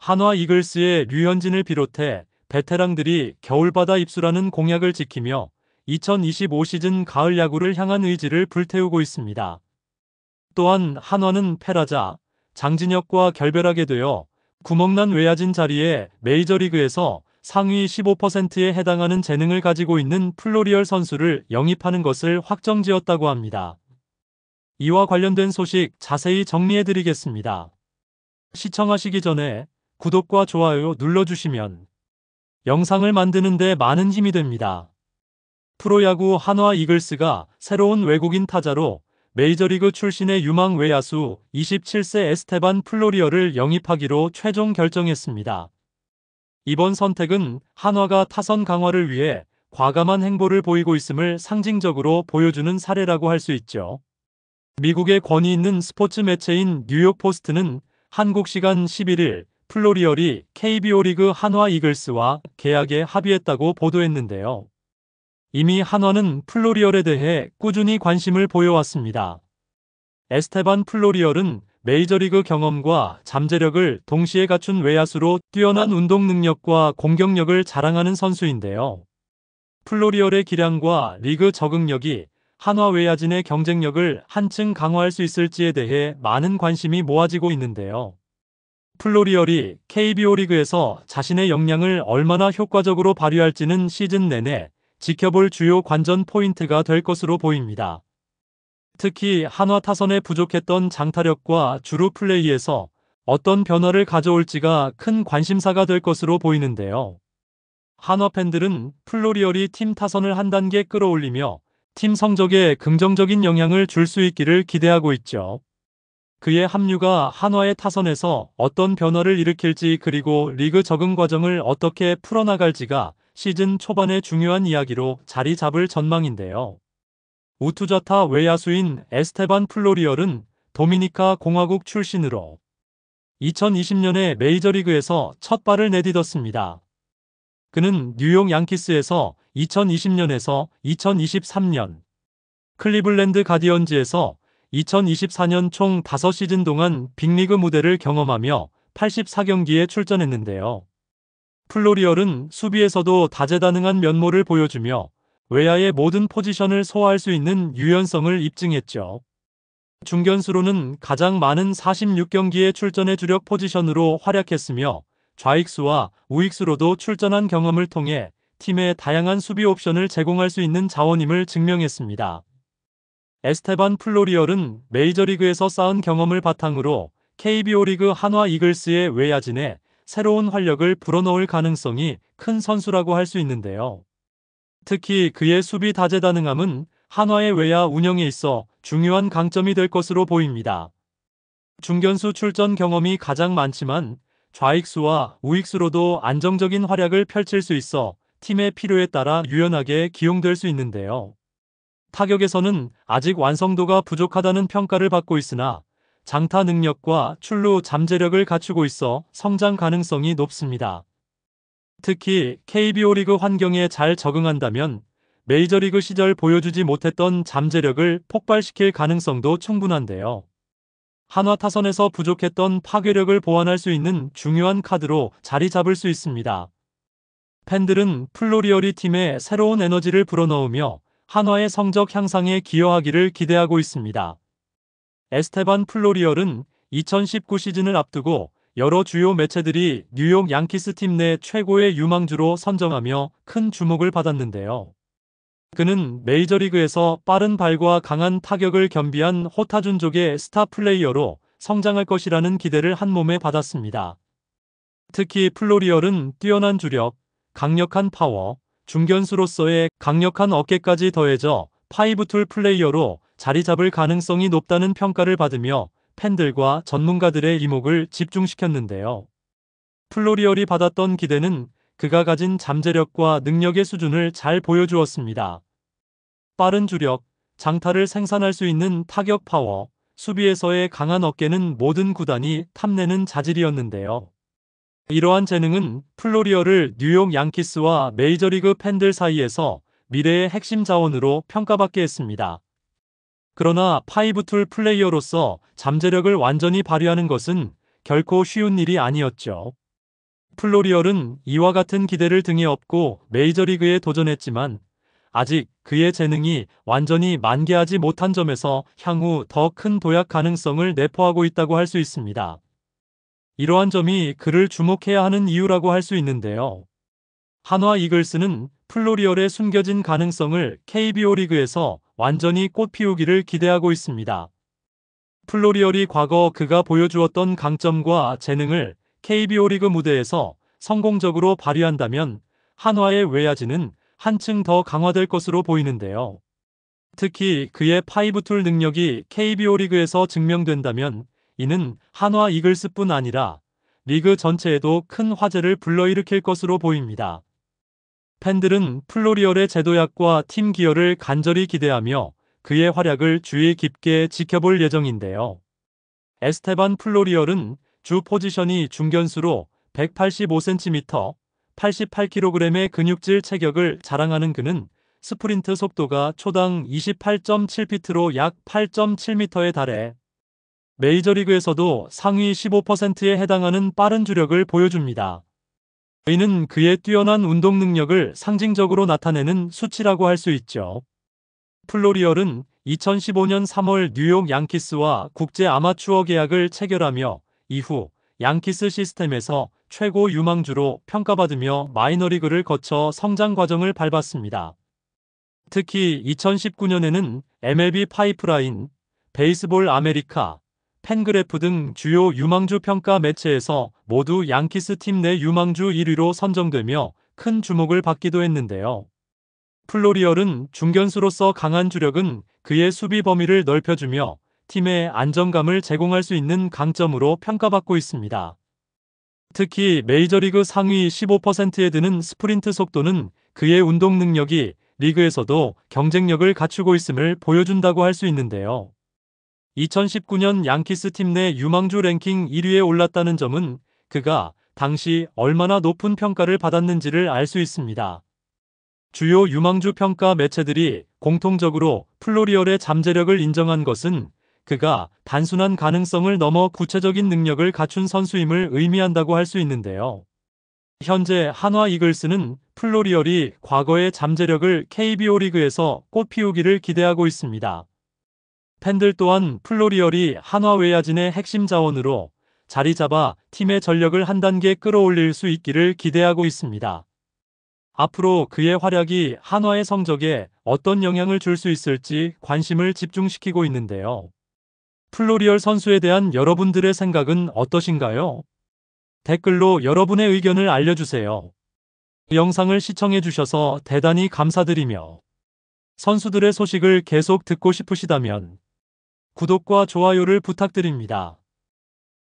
한화 이글스의 류현진을 비롯해 베테랑들이 겨울바다 입수라는 공약을 지키며 2025 시즌 가을 야구를 향한 의지를 불태우고 있습니다. 또한 한화는 페라자, 장진혁과 결별하게 되어 구멍난 외야진 자리에 메이저리그에서 상위 15%에 해당하는 재능을 가지고 있는 플로리얼 선수를 영입하는 것을 확정지었다고 합니다. 이와 관련된 소식 자세히 정리해드리겠습니다. 시청하시기 전에 구독과 좋아요 눌러주시면 영상을 만드는 데 많은 힘이 됩니다. 프로야구 한화 이글스가 새로운 외국인 타자로 메이저리그 출신의 유망 외야수 27세 에스테반 플로리어를 영입하기로 최종 결정했습니다. 이번 선택은 한화가 타선 강화를 위해 과감한 행보를 보이고 있음을 상징적으로 보여주는 사례라고 할 수 있죠. 미국의 권위 있는 스포츠 매체인 뉴욕 포스트는 한국 시간 11일 플로리얼이 KBO 리그 한화 이글스와 계약에 합의했다고 보도했는데요. 이미 한화는 플로리얼에 대해 꾸준히 관심을 보여왔습니다. 에스테반 플로리얼은 메이저리그 경험과 잠재력을 동시에 갖춘 외야수로 뛰어난 운동 능력과 공격력을 자랑하는 선수인데요. 플로리얼의 기량과 리그 적응력이 한화 외야진의 경쟁력을 한층 강화할 수 있을지에 대해 많은 관심이 모아지고 있는데요. 플로리얼이 KBO 리그에서 자신의 역량을 얼마나 효과적으로 발휘할지는 시즌 내내 지켜볼 주요 관전 포인트가 될 것으로 보입니다. 특히 한화 타선에 부족했던 장타력과 주루 플레이에서 어떤 변화를 가져올지가 큰 관심사가 될 것으로 보이는데요. 한화 팬들은 플로리얼이 팀 타선을 한 단계 끌어올리며 팀 성적에 긍정적인 영향을 줄 수 있기를 기대하고 있죠. 그의 합류가 한화의 타선에서 어떤 변화를 일으킬지 그리고 리그 적응 과정을 어떻게 풀어나갈지가 시즌 초반의 중요한 이야기로 자리 잡을 전망인데요. 우투자타 외야수인 에스테반 플로리얼은 도미니카 공화국 출신으로 2020년에 메이저리그에서 첫 발을 내딛었습니다. 그는 뉴욕 양키스에서 2020년에서 2023년, 클리블랜드 가디언즈에서 2024년 총 5시즌 동안 빅리그 무대를 경험하며 84경기에 출전했는데요. 플로리얼은 수비에서도 다재다능한 면모를 보여주며 외야의 모든 포지션을 소화할 수 있는 유연성을 입증했죠. 중견수로는 가장 많은 46경기에 출전해 주력 포지션으로 활약했으며 좌익수와 우익수로도 출전한 경험을 통해 팀에 다양한 수비 옵션을 제공할 수 있는 자원임을 증명했습니다. 에스테반 플로리얼은 메이저리그에서 쌓은 경험을 바탕으로 KBO 리그 한화 이글스의 외야진에 새로운 활력을 불어넣을 가능성이 큰 선수라고 할 수 있는데요. 특히 그의 수비 다재다능함은 한화의 외야 운영에 있어 중요한 강점이 될 것으로 보입니다. 중견수 출전 경험이 가장 많지만 좌익수와 우익수로도 안정적인 활약을 펼칠 수 있어 팀의 필요에 따라 유연하게 기용될 수 있는데요. 타격에서는 아직 완성도가 부족하다는 평가를 받고 있으나 장타 능력과 출루 잠재력을 갖추고 있어 성장 가능성이 높습니다. 특히 KBO 리그 환경에 잘 적응한다면 메이저리그 시절 보여주지 못했던 잠재력을 폭발시킬 가능성도 충분한데요. 한화 타선에서 부족했던 파괴력을 보완할 수 있는 중요한 카드로 자리 잡을 수 있습니다. 팬들은 플로리얼이 팀에 새로운 에너지를 불어넣으며 한화의 성적 향상에 기여하기를 기대하고 있습니다. 에스테반 플로리얼은 2019 시즌을 앞두고 여러 주요 매체들이 뉴욕 양키스 팀 내 최고의 유망주로 선정하며 큰 주목을 받았는데요. 그는 메이저리그에서 빠른 발과 강한 타격을 겸비한 호타준족의 스타 플레이어로 성장할 것이라는 기대를 한몸에 받았습니다. 특히 플로리얼은 뛰어난 주력, 강력한 파워, 중견수로서의 강력한 어깨까지 더해져 파이브툴 플레이어로 자리 잡을 가능성이 높다는 평가를 받으며 팬들과 전문가들의 이목을 집중시켰는데요. 플로리얼이 받았던 기대는 그가 가진 잠재력과 능력의 수준을 잘 보여주었습니다. 빠른 주력, 장타를 생산할 수 있는 타격 파워, 수비에서의 강한 어깨는 모든 구단이 탐내는 자질이었는데요. 이러한 재능은 플로리얼을 뉴욕 양키스와 메이저리그 팬들 사이에서 미래의 핵심 자원으로 평가받게 했습니다. 그러나 파이브툴 플레이어로서 잠재력을 완전히 발휘하는 것은 결코 쉬운 일이 아니었죠. 플로리얼은 이와 같은 기대를 등에 업고 메이저리그에 도전했지만 아직 그의 재능이 완전히 만개하지 못한 점에서 향후 더 큰 도약 가능성을 내포하고 있다고 할 수 있습니다. 이러한 점이 그를 주목해야 하는 이유라고 할 수 있는데요. 한화 이글스는 플로리얼의 숨겨진 가능성을 KBO 리그에서 완전히 꽃피우기를 기대하고 있습니다. 플로리얼이 과거 그가 보여주었던 강점과 재능을 KBO 리그 무대에서 성공적으로 발휘한다면 한화의 외야진은 한층 더 강화될 것으로 보이는데요. 특히 그의 파이브툴 능력이 KBO 리그에서 증명된다면 이는 한화 이글스뿐 아니라 리그 전체에도 큰 화제를 불러일으킬 것으로 보입니다. 팬들은 플로리얼의 제도약과 팀 기여를 간절히 기대하며 그의 활약을 주의 깊게 지켜볼 예정인데요. 에스테반 플로리얼은 주 포지션이 중견수로 185cm, 88kg의 근육질 체격을 자랑하는 그는 스프린트 속도가 초당 28.7피트로 약 8.7m에 달해 메이저리그에서도 상위 15%에 해당하는 빠른 주력을 보여줍니다. 이는 그의 뛰어난 운동 능력을 상징적으로 나타내는 수치라고 할 수 있죠. 플로리얼은 2015년 3월 뉴욕 양키스와 국제 아마추어 계약을 체결하며 이후 양키스 시스템에서 최고 유망주로 평가받으며 마이너리그를 거쳐 성장 과정을 밟았습니다. 특히 2019년에는 MLB 파이프라인, 베이스볼 아메리카, 팬그래프 등 주요 유망주 평가 매체에서 모두 양키스 팀 내 유망주 1위로 선정되며 큰 주목을 받기도 했는데요. 플로리얼은 중견수로서 강한 주력은 그의 수비 범위를 넓혀주며 팀에 안정감을 제공할 수 있는 강점으로 평가받고 있습니다. 특히 메이저리그 상위 15%에 드는 스프린트 속도는 그의 운동 능력이 리그에서도 경쟁력을 갖추고 있음을 보여준다고 할 수 있는데요. 2019년 양키스 팀 내 유망주 랭킹 1위에 올랐다는 점은 그가 당시 얼마나 높은 평가를 받았는지를 알 수 있습니다. 주요 유망주 평가 매체들이 공통적으로 플로리얼의 잠재력을 인정한 것은 그가 단순한 가능성을 넘어 구체적인 능력을 갖춘 선수임을 의미한다고 할 수 있는데요. 현재 한화 이글스는 플로리얼이 과거의 잠재력을 KBO 리그에서 꽃피우기를 기대하고 있습니다. 팬들 또한 플로리얼이 한화 외야진의 핵심 자원으로 자리 잡아 팀의 전력을 한 단계 끌어올릴 수 있기를 기대하고 있습니다. 앞으로 그의 활약이 한화의 성적에 어떤 영향을 줄 수 있을지 관심을 집중시키고 있는데요. 플로리얼 선수에 대한 여러분들의 생각은 어떠신가요? 댓글로 여러분의 의견을 알려주세요. 영상을 시청해주셔서 대단히 감사드리며 선수들의 소식을 계속 듣고 싶으시다면 구독과 좋아요를 부탁드립니다.